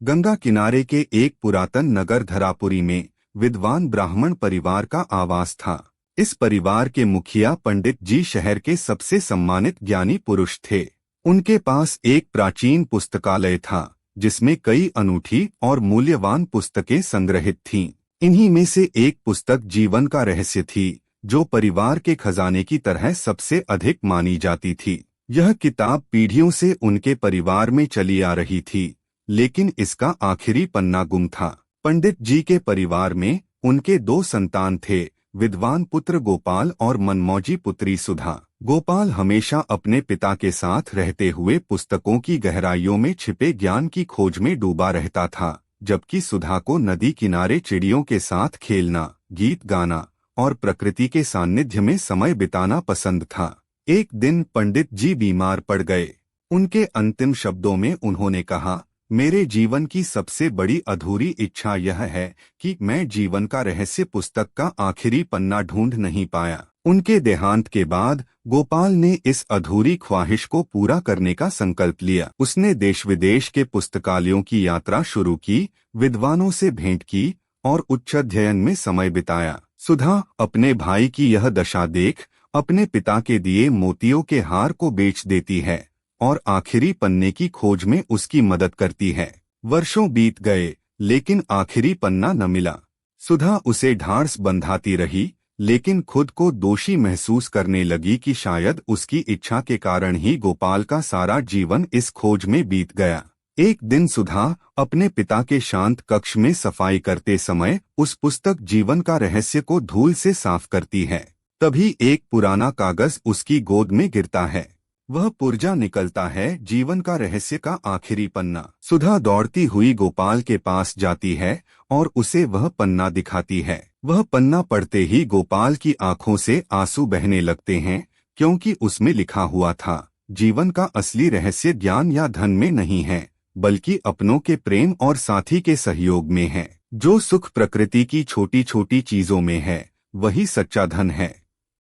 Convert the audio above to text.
गंगा किनारे के एक पुरातन नगर धरापुरी में विद्वान ब्राह्मण परिवार का आवास था। इस परिवार के मुखिया पंडित जी शहर के सबसे सम्मानित ज्ञानी पुरुष थे। उनके पास एक प्राचीन पुस्तकालय था जिसमें कई अनूठी और मूल्यवान पुस्तकें संग्रहित थीं। इन्हीं में से एक पुस्तक जीवन का रहस्य थी, जो परिवार के खजाने की तरह सबसे अधिक मानी जाती थी। यह किताब पीढ़ियों से उनके परिवार में चली आ रही थी, लेकिन इसका आखिरी पन्ना गुम था। पंडित जी के परिवार में उनके दो संतान थे, विद्वान पुत्र गोपाल और मनमौजी पुत्री सुधा। गोपाल हमेशा अपने पिता के साथ रहते हुए पुस्तकों की गहराइयों में छिपे ज्ञान की खोज में डूबा रहता था, जबकि सुधा को नदी किनारे चिड़ियों के साथ खेलना, गीत गाना और प्रकृति के सानिध्य में समय बिताना पसंद था। एक दिन पंडित जी बीमार पड़ गए। उनके अंतिम शब्दों में उन्होंने कहा, मेरे जीवन की सबसे बड़ी अधूरी इच्छा यह है कि मैं जीवन का रहस्य पुस्तक का आखिरी पन्ना ढूंढ नहीं पाया। उनके देहांत के बाद गोपाल ने इस अधूरी ख्वाहिश को पूरा करने का संकल्प लिया। उसने देश विदेश के पुस्तकालयों की यात्रा शुरू की, विद्वानों से भेंट की और उच्च अध्ययन में समय बिताया। सुधा अपने भाई की यह दशा देख अपने पिता के दिए मोतियों के हार को बेच देती है और आखिरी पन्ने की खोज में उसकी मदद करती है। वर्षों बीत गए, लेकिन आखिरी पन्ना न मिला। सुधा उसे ढांढस बंधाती रही, लेकिन खुद को दोषी महसूस करने लगी कि शायद उसकी इच्छा के कारण ही गोपाल का सारा जीवन इस खोज में बीत गया। एक दिन सुधा अपने पिता के शांत कक्ष में सफाई करते समय उस पुस्तक जीवन का रहस्य को धूल से साफ करती है। तभी एक पुराना कागज उसकी गोद में गिरता है। वह पुर्जा निकलता है, जीवन का रहस्य का आखिरी पन्ना। सुधा दौड़ती हुई गोपाल के पास जाती है और उसे वह पन्ना दिखाती है। वह पन्ना पढ़ते ही गोपाल की आंखों से आंसू बहने लगते हैं, क्योंकि उसमें लिखा हुआ था, जीवन का असली रहस्य ज्ञान या धन में नहीं है, बल्कि अपनों के प्रेम और साथी के सहयोग में है। जो सुख प्रकृति की छोटी छोटी चीजों में है, वही सच्चा धन है।